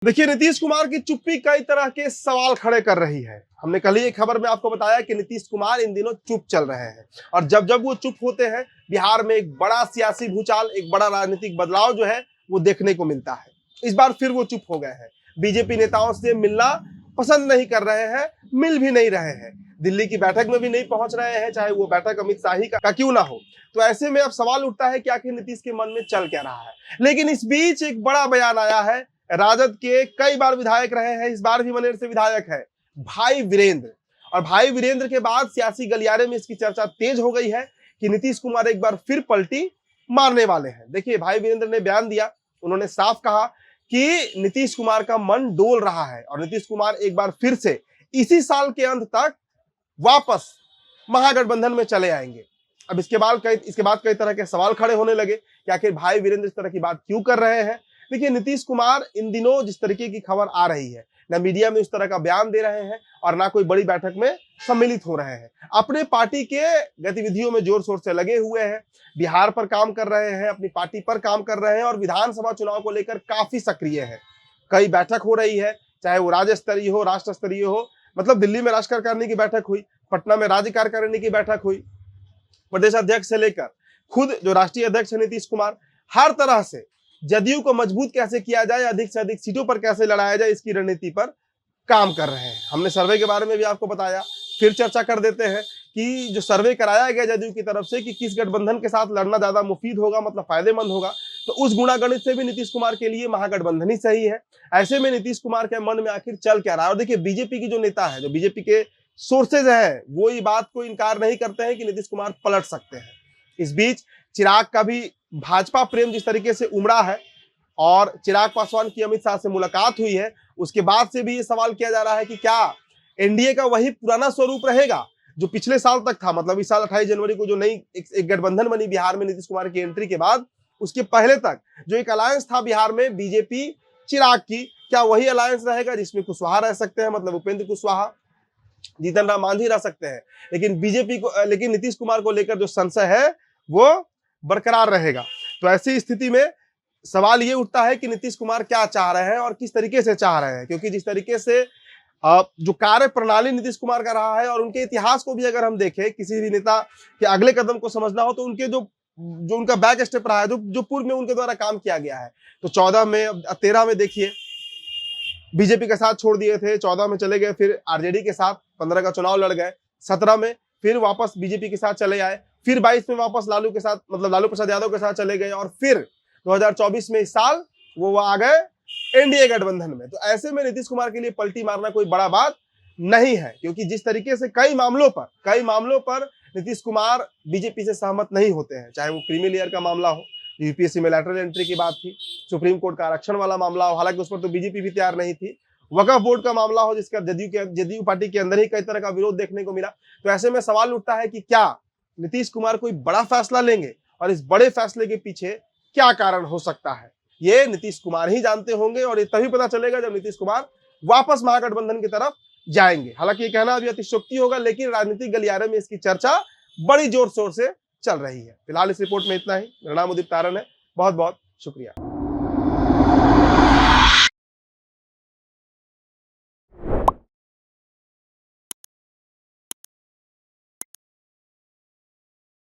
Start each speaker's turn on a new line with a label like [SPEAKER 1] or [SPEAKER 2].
[SPEAKER 1] देखिए, नीतीश कुमार की चुप्पी कई तरह के सवाल खड़े कर रही है। हमने कल ही एक खबर में आपको बताया कि नीतीश कुमार इन दिनों चुप चल रहे हैं और जब जब वो चुप होते हैं, बिहार में एक बड़ा सियासी भूचाल, एक बड़ा राजनीतिक बदलाव जो है वो देखने को मिलता है। इस बार फिर वो चुप हो गए हैं। बीजेपी नेताओं से मिलना पसंद नहीं कर रहे हैं, मिल भी नहीं रहे हैं, दिल्ली की बैठक में भी नहीं पहुंच रहे हैं, चाहे वो बैठक अमित शाह का क्यों ना हो। तो ऐसे में अब सवाल उठता है कि आखिर नीतीश के मन में चल क्या रहा है। लेकिन इस बीच एक बड़ा बयान आया है। राजद के कई बार विधायक रहे हैं, इस बार भी मनेर से विधायक है भाई वीरेंद्र। और भाई वीरेंद्र के बाद सियासी गलियारे में इसकी चर्चा तेज हो गई है कि नीतीश कुमार एक बार फिर पलटी मारने वाले हैं। देखिए, भाई वीरेंद्र ने बयान दिया। उन्होंने साफ कहा कि नीतीश कुमार का मन डोल रहा है और नीतीश कुमार एक बार फिर से इसी साल के अंत तक वापस महागठबंधन में चले आएंगे। अब इसके बाद कई तरह के सवाल खड़े होने लगे कि आखिर भाई वीरेंद्र इस तरह की बात क्यों कर रहे हैं। देखिए, नीतीश कुमार इन दिनों जिस तरीके की खबर आ रही है, ना मीडिया में उस तरह का बयान दे रहे हैं और ना कोई बड़ी बैठक में सम्मिलित हो रहे हैं। अपने पार्टी के गतिविधियों में जोर शोर से लगे हुए हैं, बिहार पर काम कर रहे हैं, अपनी पार्टी पर काम कर रहे हैं और विधानसभा चुनाव को लेकर काफी सक्रिय है। कई बैठक हो रही है, चाहे वो राज्य स्तरीय हो, राष्ट्र स्तरीय हो। मतलब दिल्ली में राष्ट्रीय कार्यकारिणी की बैठक हुई, पटना में राज्य कार्यकारिणी की बैठक हुई, प्रदेश अध्यक्ष से लेकर खुद जो राष्ट्रीय अध्यक्ष है नीतीश कुमार, हर तरह से जदयू को मजबूत कैसे किया जाए, अधिक से अधिक सीटों पर कैसे लड़ाया जाए, इसकी रणनीति पर काम कर रहे हैं। हमने सर्वे के बारे में भी आपको बताया, फिर चर्चा कर देते हैं कि जो सर्वे कराया गया जदयू की तरफ से कि किस गठबंधन के साथ लड़ना ज्यादा मुफीद होगा, मतलब फायदेमंद होगा, तो उस गुणागणित से भी नीतीश कुमार के लिए महागठबंधन ही सही है। ऐसे में नीतीश कुमार के मन में आखिर चल क्या रहा है। और देखिए, बीजेपी की जो नेता है, जो बीजेपी के सोर्सेज है, वो ये बात को इनकार नहीं करते हैं कि नीतीश कुमार पलट सकते हैं। इस बीच चिराग का भी भाजपा प्रेम जिस तरीके से उमड़ा है और चिराग पासवान की अमित शाह से मुलाकात हुई है, उसके बाद से भी ये सवाल किया जा रहा है कि क्या एनडीए का वही पुराना स्वरूप रहेगा जो पिछले साल तक था। मतलब इस साल 28 जनवरी को जो नई एक गठबंधन बनी बिहार में नीतीश कुमार की एंट्री के बाद, उसके पहले तक जो एक अलायंस था बिहार में बीजेपी चिराग की, क्या वही अलायंस रहेगा जिसमें कुशवाहा रह सकते हैं, मतलब उपेंद्र कुशवाहा, जीतन राम मांझी रह सकते हैं। लेकिन नीतीश कुमार को लेकर जो संशय है वो बरकरार रहेगा। तो ऐसी स्थिति में सवाल ये उठता है कि नीतीश कुमार क्या चाह रहे हैं और किस तरीके से चाह रहे हैं, क्योंकि जिस तरीके से जो कार्य प्रणाली नीतीश कुमार का रहा है और उनके इतिहास को भी अगर हम देखें, किसी भी नेता के अगले कदम को समझना हो तो उनके जो उनका बैक स्टेप रहा है, जो पूर्व में उनके द्वारा काम किया गया है। तो 14 में 13 में देखिए बीजेपी के साथ छोड़ दिए थे, 14 में चले गए, फिर आरजेडी के साथ 15 का चुनाव लड़ गए, 17 में फिर वापस बीजेपी के साथ चले आए, फिर 22 में वापस लालू के साथ, मतलब लालू प्रसाद यादव के साथ चले गए और फिर 2024 में इस साल वो आ गए एनडीए गठबंधन में। तो ऐसे में नीतीश कुमार के लिए पलटी मारना कोई बड़ा बात नहीं है, क्योंकि जिस तरीके से कई मामलों पर नीतीश कुमार बीजेपी से सहमत नहीं होते हैं, चाहे वो क्रीमी लेयर का मामला हो, यूपीएससी में लैटरल एंट्री की बात थी, सुप्रीम कोर्ट का आरक्षण वाला मामला हो, हालांकि उस पर तो बीजेपी भी तैयार नहीं थी, वक्फ बोर्ड का मामला हो जिसका जदयू पार्टी के अंदर ही कई तरह का विरोध देखने को मिला। तो ऐसे में सवाल उठता है कि क्या नीतीश कुमार कोई बड़ा फैसला लेंगे और इस बड़े फैसले के पीछे क्या कारण हो सकता है, ये नीतीश कुमार ही जानते होंगे और ये तभी पता चलेगा जब नीतीश कुमार वापस महागठबंधन की तरफ जाएंगे। हालांकि ये कहना अभी अतिशयोक्ति होगा, लेकिन राजनीतिक गलियारे में इसकी चर्चा बड़ी जोर शोर से चल रही है। फिलहाल इस रिपोर्ट में इतना ही। मेरा नाम उदित तारन है, बहुत बहुत शुक्रिया।